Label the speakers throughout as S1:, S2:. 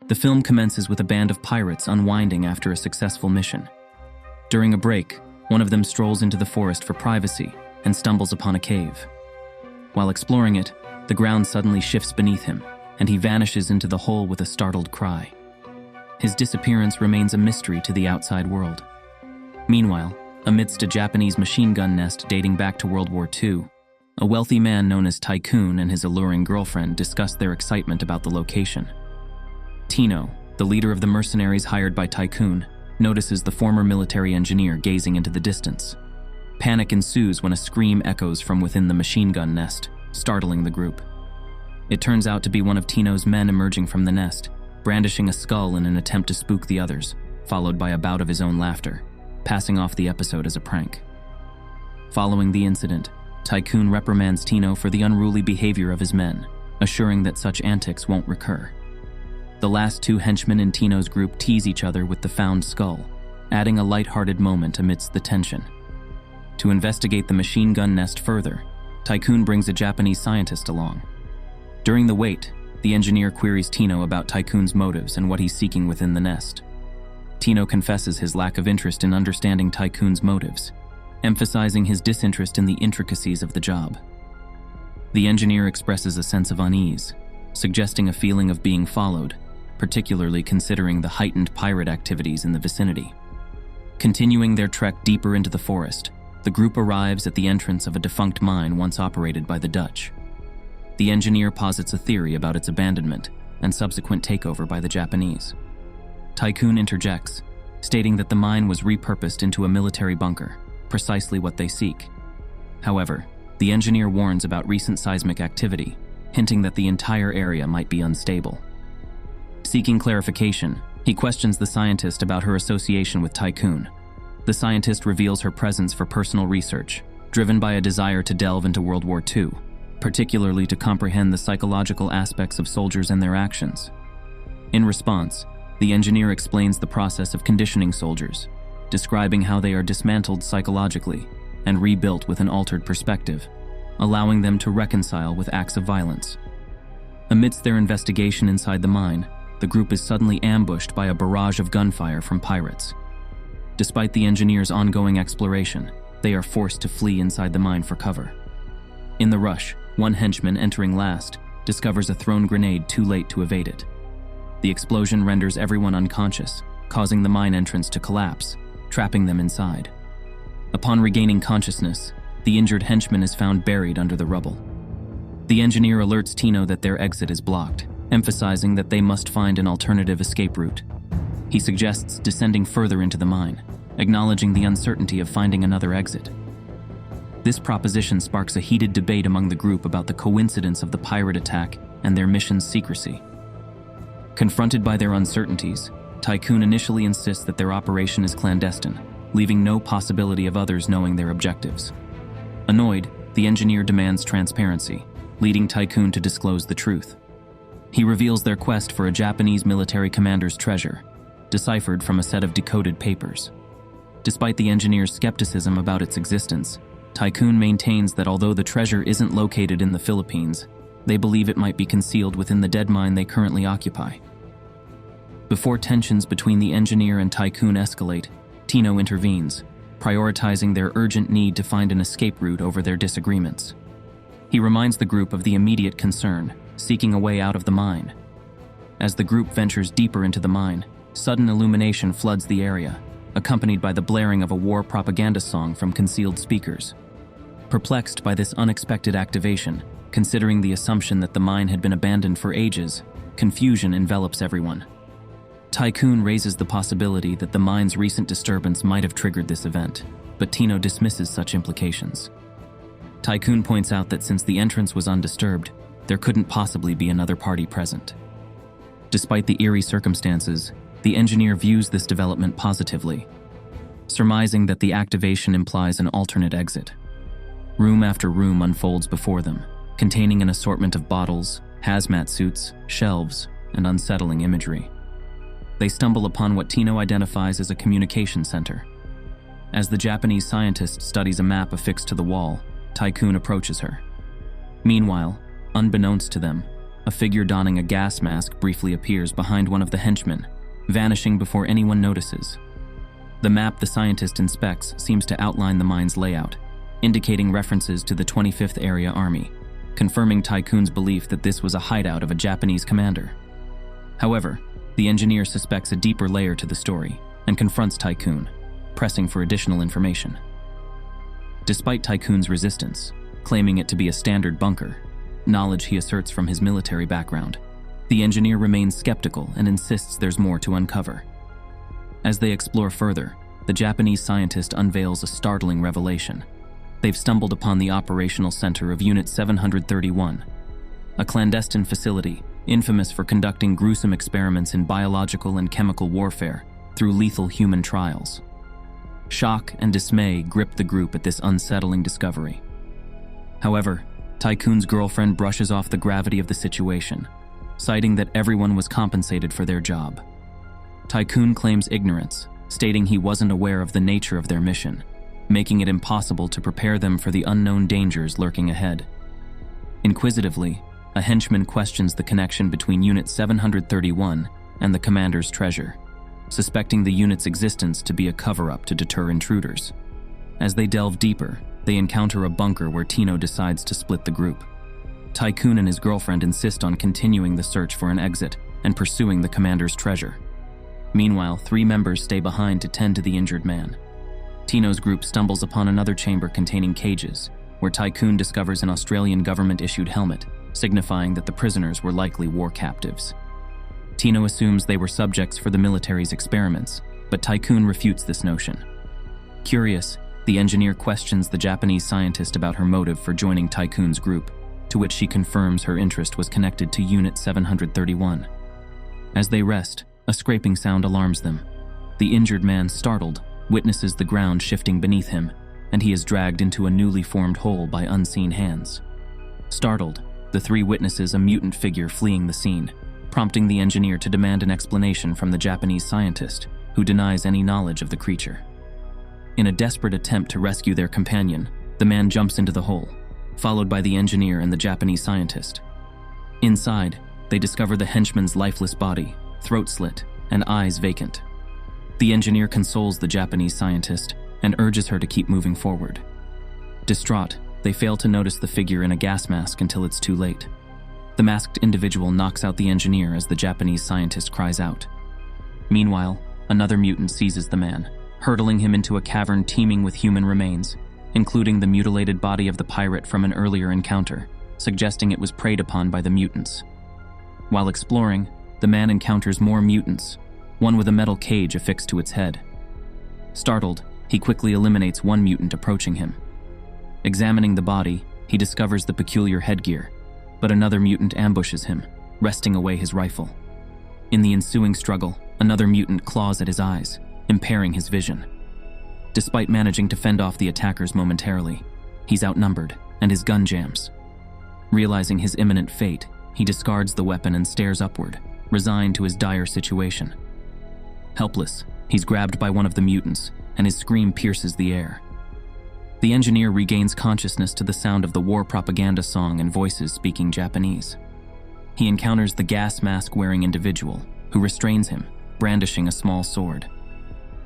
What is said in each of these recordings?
S1: The film commences with a band of pirates unwinding after a successful mission. During a break, one of them strolls into the forest for privacy and stumbles upon a cave. While exploring it, the ground suddenly shifts beneath him, and he vanishes into the hole with a startled cry. His disappearance remains a mystery to the outside world. Meanwhile, amidst a Japanese machine gun nest dating back to World War II, a wealthy man known as Tycoon and his alluring girlfriend discuss their excitement about the location. Tino, the leader of the mercenaries hired by Tycoon, notices the former military engineer gazing into the distance. Panic ensues when a scream echoes from within the machine gun nest, startling the group. It turns out to be one of Tino's men emerging from the nest, brandishing a skull in an attempt to spook the others, followed by a bout of his own laughter, passing off the episode as a prank. Following the incident, Tycoon reprimands Tino for the unruly behavior of his men, assuring that such antics won't recur. The last two henchmen in Tino's group tease each other with the found skull, adding a light-hearted moment amidst the tension. To investigate the machine gun nest further, Tycoon brings a Japanese scientist along. During the wait, the engineer queries Tino about Tycoon's motives and what he's seeking within the nest. Tino confesses his lack of interest in understanding Tycoon's motives, emphasizing his disinterest in the intricacies of the job. The engineer expresses a sense of unease, suggesting a feeling of being followed, particularly considering the heightened pirate activities in the vicinity. Continuing their trek deeper into the forest, the group arrives at the entrance of a defunct mine once operated by the Dutch. The engineer posits a theory about its abandonment and subsequent takeover by the Japanese. Tycoon interjects, stating that the mine was repurposed into a military bunker, precisely what they seek. However, the engineer warns about recent seismic activity, hinting that the entire area might be unstable. Seeking clarification, he questions the scientist about her association with Tycoon. The scientist reveals her presence for personal research, driven by a desire to delve into World War II, particularly to comprehend the psychological aspects of soldiers and their actions. In response, the engineer explains the process of conditioning soldiers, describing how they are dismantled psychologically and rebuilt with an altered perspective, allowing them to reconcile with acts of violence. Amidst their investigation inside the mine, the group is suddenly ambushed by a barrage of gunfire from pirates. Despite the engineer's ongoing exploration, they are forced to flee inside the mine for cover. In the rush, one henchman entering last discovers a thrown grenade too late to evade it. The explosion renders everyone unconscious, causing the mine entrance to collapse, trapping them inside. Upon regaining consciousness, the injured henchman is found buried under the rubble. The engineer alerts Tino that their exit is blocked, emphasizing that they must find an alternative escape route. He suggests descending further into the mine, acknowledging the uncertainty of finding another exit. This proposition sparks a heated debate among the group about the coincidence of the pirate attack and their mission's secrecy. Confronted by their uncertainties, Tycoon initially insists that their operation is clandestine, leaving no possibility of others knowing their objectives. Annoyed, the engineer demands transparency, leading Tycoon to disclose the truth. He reveals their quest for a Japanese military commander's treasure, deciphered from a set of decoded papers. Despite the engineer's skepticism about its existence, Tycoon maintains that although the treasure isn't located in the Philippines, they believe it might be concealed within the dead mine they currently occupy. Before tensions between the engineer and Tycoon escalate, Tino intervenes, prioritizing their urgent need to find an escape route over their disagreements. He reminds the group of the immediate concern, seeking a way out of the mine. As the group ventures deeper into the mine, sudden illumination floods the area, accompanied by the blaring of a war propaganda song from concealed speakers. Perplexed by this unexpected activation, considering the assumption that the mine had been abandoned for ages, confusion envelops everyone. Tycoon raises the possibility that the mine's recent disturbance might have triggered this event, but Tino dismisses such implications. Tycoon points out that since the entrance was undisturbed, there couldn't possibly be another party present. Despite the eerie circumstances, the engineer views this development positively, surmising that the activation implies an alternate exit. Room after room unfolds before them, containing an assortment of bottles, hazmat suits, shelves, and unsettling imagery. They stumble upon what Tino identifies as a communication center. As the Japanese scientist studies a map affixed to the wall, Tycoon approaches her. Meanwhile, unbeknownst to them, a figure donning a gas mask briefly appears behind one of the henchmen, vanishing before anyone notices. The map the scientist inspects seems to outline the mine's layout, indicating references to the 25th Area Army, confirming Tycoon's belief that this was a hideout of a Japanese commander. However, the engineer suspects a deeper layer to the story and confronts Tycoon, pressing for additional information. Despite Tycoon's resistance, claiming it to be a standard bunker, knowledge he asserts from his military background, the engineer remains skeptical and insists there's more to uncover. As they explore further, the Japanese scientist unveils a startling revelation. They've stumbled upon the operational center of Unit 731, a clandestine facility infamous for conducting gruesome experiments in biological and chemical warfare through lethal human trials. Shock and dismay grip the group at this unsettling discovery. However, Tycoon's girlfriend brushes off the gravity of the situation, citing that everyone was compensated for their job. Tycoon claims ignorance, stating he wasn't aware of the nature of their mission, making it impossible to prepare them for the unknown dangers lurking ahead. Inquisitively, a henchman questions the connection between Unit 731 and the commander's treasure, suspecting the unit's existence to be a cover-up to deter intruders. As they delve deeper, they encounter a bunker where Tino decides to split the group. Tycoon and his girlfriend insist on continuing the search for an exit and pursuing the commander's treasure. Meanwhile, 3 members stay behind to tend to the injured man. Tino's group stumbles upon another chamber containing cages, where Tycoon discovers an Australian government-issued helmet, signifying that the prisoners were likely war captives. Tino assumes they were subjects for the military's experiments, but Tycoon refutes this notion. Curious, the engineer questions the Japanese scientist about her motive for joining Tycoon's group, to which she confirms her interest was connected to Unit 731. As they rest, a scraping sound alarms them. The injured man, startled, witnesses the ground shifting beneath him, and he is dragged into a newly formed hole by unseen hands. Startled, the 3 witnesses a mutant figure fleeing the scene, prompting the engineer to demand an explanation from the Japanese scientist, who denies any knowledge of the creature. In a desperate attempt to rescue their companion, the man jumps into the hole, followed by the engineer and the Japanese scientist. Inside, they discover the henchman's lifeless body, throat slit, and eyes vacant. The engineer consoles the Japanese scientist and urges her to keep moving forward. Distraught, they fail to notice the figure in a gas mask until it's too late. The masked individual knocks out the engineer as the Japanese scientist cries out. Meanwhile, another mutant seizes the man, hurtling him into a cavern teeming with human remains, including the mutilated body of the pirate from an earlier encounter, suggesting it was preyed upon by the mutants. While exploring, the man encounters more mutants, one with a metal cage affixed to its head. Startled, he quickly eliminates one mutant approaching him. Examining the body, he discovers the peculiar headgear, but another mutant ambushes him, wresting away his rifle. In the ensuing struggle, another mutant claws at his eyes, impairing his vision. Despite managing to fend off the attackers momentarily, he's outnumbered and his gun jams. Realizing his imminent fate, he discards the weapon and stares upward, resigned to his dire situation. Helpless, he's grabbed by one of the mutants, and his scream pierces the air. The engineer regains consciousness to the sound of the war propaganda song and voices speaking Japanese. He encounters the gas mask-wearing individual, who restrains him, brandishing a small sword.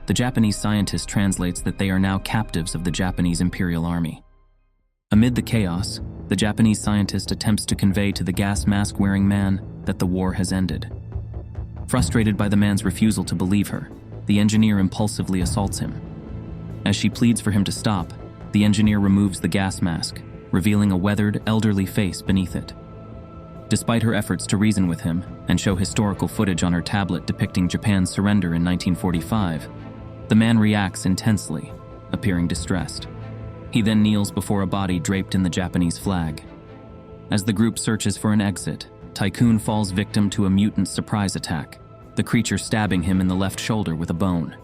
S1: The Japanese scientist translates that they are now captives of the Japanese Imperial Army. Amid the chaos, the Japanese scientist attempts to convey to the gas mask-wearing man that the war has ended. Frustrated by the man's refusal to believe her, the engineer impulsively assaults him. As she pleads for him to stop, the engineer removes the gas mask, revealing a weathered, elderly face beneath it. Despite her efforts to reason with him and show historical footage on her tablet depicting Japan's surrender in 1945, the man reacts intensely, appearing distressed. He then kneels before a body draped in the Japanese flag. As the group searches for an exit, Tycoon falls victim to a mutant surprise attack, the creature stabbing him in the left shoulder with a bone.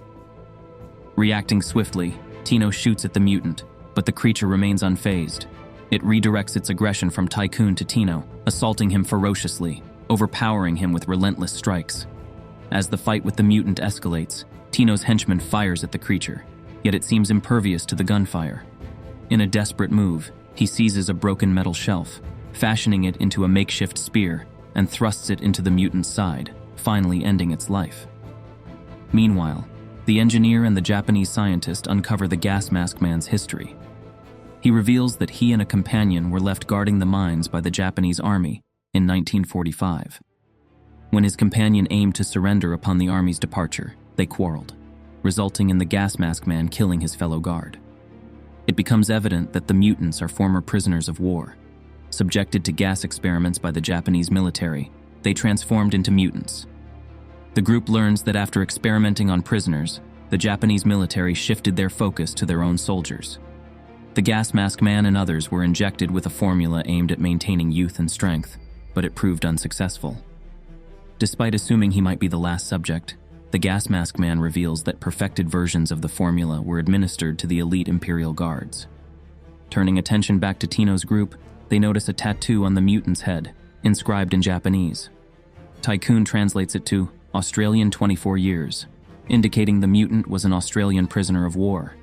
S1: Reacting swiftly, Tino shoots at the mutant, but the creature remains unfazed. It redirects its aggression from Tycoon to Tino, assaulting him ferociously, overpowering him with relentless strikes. As the fight with the mutant escalates, Tino's henchman fires at the creature, yet it seems impervious to the gunfire. In a desperate move, he seizes a broken metal shelf, fashioning it into a makeshift spear, and thrusts it into the mutant's side, finally ending its life. Meanwhile, the engineer and the Japanese scientist uncover the gas mask man's history. He reveals that he and a companion were left guarding the mines by the Japanese army in 1945. When his companion aimed to surrender upon the army's departure, they quarreled, resulting in the gas mask man killing his fellow guard. It becomes evident that the mutants are former prisoners of war. Subjected to gas experiments by the Japanese military, they transformed into mutants. The group learns that after experimenting on prisoners, the Japanese military shifted their focus to their own soldiers. The gas mask man and others were injected with a formula aimed at maintaining youth and strength, but it proved unsuccessful. Despite assuming he might be the last subject, the gas mask man reveals that perfected versions of the formula were administered to the elite Imperial Guards. Turning attention back to Tino's group, they notice a tattoo on the mutant's head, inscribed in Japanese. Tycoon translates it to Australian 24 years, indicating the mutant was an Australian prisoner of war.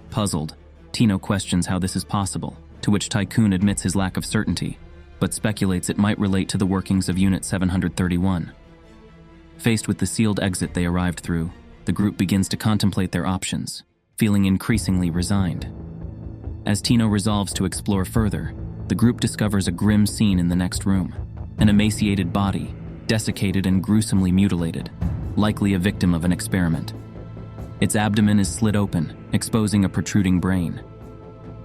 S1: Puzzled, Tino questions how this is possible, to which Tycoon admits his lack of certainty, but speculates it might relate to the workings of Unit 731. Faced with the sealed exit they arrived through, the group begins to contemplate their options, feeling increasingly resigned. As Tino resolves to explore further, the group discovers a grim scene in the next room, an emaciated body, desiccated and gruesomely mutilated, likely a victim of an experiment. Its abdomen is slit open, exposing a protruding brain.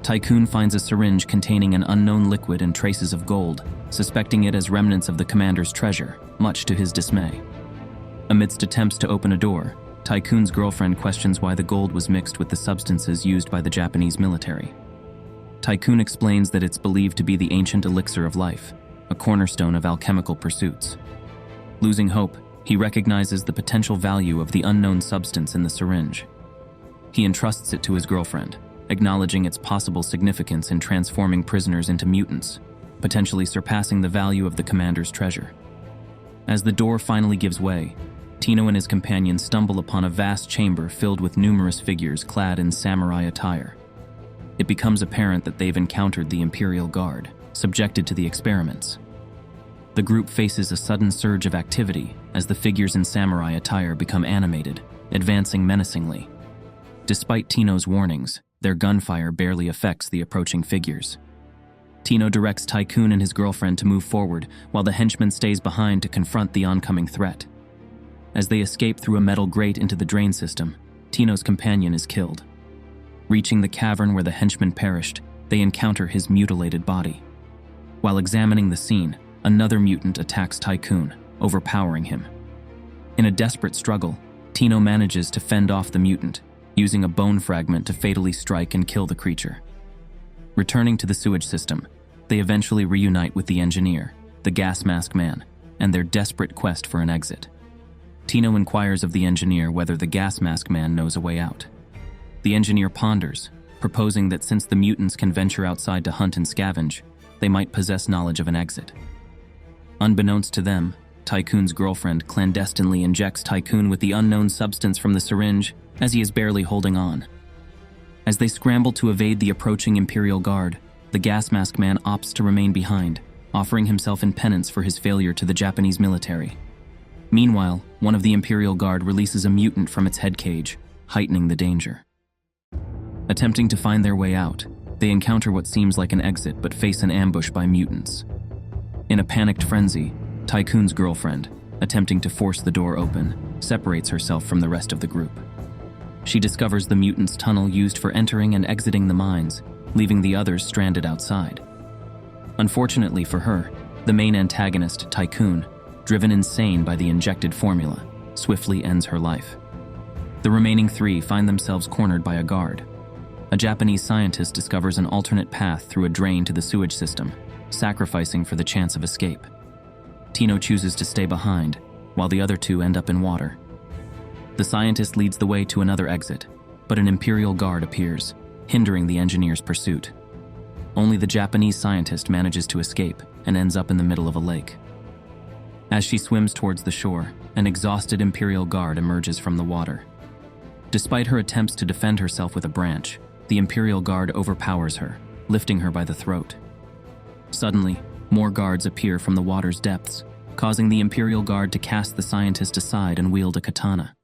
S1: Tycoon finds a syringe containing an unknown liquid and traces of gold, suspecting it as remnants of the commander's treasure, much to his dismay. Amidst attempts to open a door, Tycoon's girlfriend questions why the gold was mixed with the substances used by the Japanese military. Tycoon explains that it's believed to be the ancient elixir of life, a cornerstone of alchemical pursuits. Losing hope, he recognizes the potential value of the unknown substance in the syringe. He entrusts it to his girlfriend, acknowledging its possible significance in transforming prisoners into mutants, potentially surpassing the value of the commander's treasure. As the door finally gives way, Tino and his companion stumble upon a vast chamber filled with numerous figures clad in samurai attire. It becomes apparent that they've encountered the Imperial Guard, subjected to the experiments. The group faces a sudden surge of activity as the figures in samurai attire become animated, advancing menacingly. Despite Tino's warnings, their gunfire barely affects the approaching figures. Tino directs Tycoon and his girlfriend to move forward while the henchman stays behind to confront the oncoming threat. As they escape through a metal grate into the drain system, Tino's companion is killed. Reaching the cavern where the henchman perished, they encounter his mutilated body. While examining the scene, another mutant attacks Tycoon, overpowering him. In a desperate struggle, Tino manages to fend off the mutant, using a bone fragment to fatally strike and kill the creature. Returning to the sewage system, they eventually reunite with the engineer, the gas mask man, and their desperate quest for an exit. Tino inquires of the engineer whether the gas mask man knows a way out. The engineer ponders, proposing that since the mutants can venture outside to hunt and scavenge, they might possess knowledge of an exit. Unbeknownst to them, Tycoon's girlfriend clandestinely injects Tycoon with the unknown substance from the syringe as he is barely holding on. As they scramble to evade the approaching Imperial Guard, the gas mask man opts to remain behind, offering himself in penance for his failure to the Japanese military. Meanwhile, one of the Imperial Guard releases a mutant from its head cage, heightening the danger. Attempting to find their way out, they encounter what seems like an exit but face an ambush by mutants. In a panicked frenzy, Tycoon's girlfriend, attempting to force the door open, separates herself from the rest of the group. She discovers the mutants' tunnel used for entering and exiting the mines, leaving the others stranded outside. Unfortunately for her, the main antagonist, Tycoon, driven insane by the injected formula, swiftly ends her life. The remaining three find themselves cornered by a guard. A Japanese scientist discovers an alternate path through a drain to the sewage system, sacrificing for the chance of escape. Tino chooses to stay behind, while the other two end up in water. The scientist leads the way to another exit, but an Imperial Guard appears, hindering the engineer's pursuit. Only the Japanese scientist manages to escape and ends up in the middle of a lake. As she swims towards the shore, an exhausted Imperial Guard emerges from the water. Despite her attempts to defend herself with a branch, the Imperial Guard overpowers her, lifting her by the throat. Suddenly, more guards appear from the water's depths, causing the Imperial Guard to cast the scientist aside and wield a katana.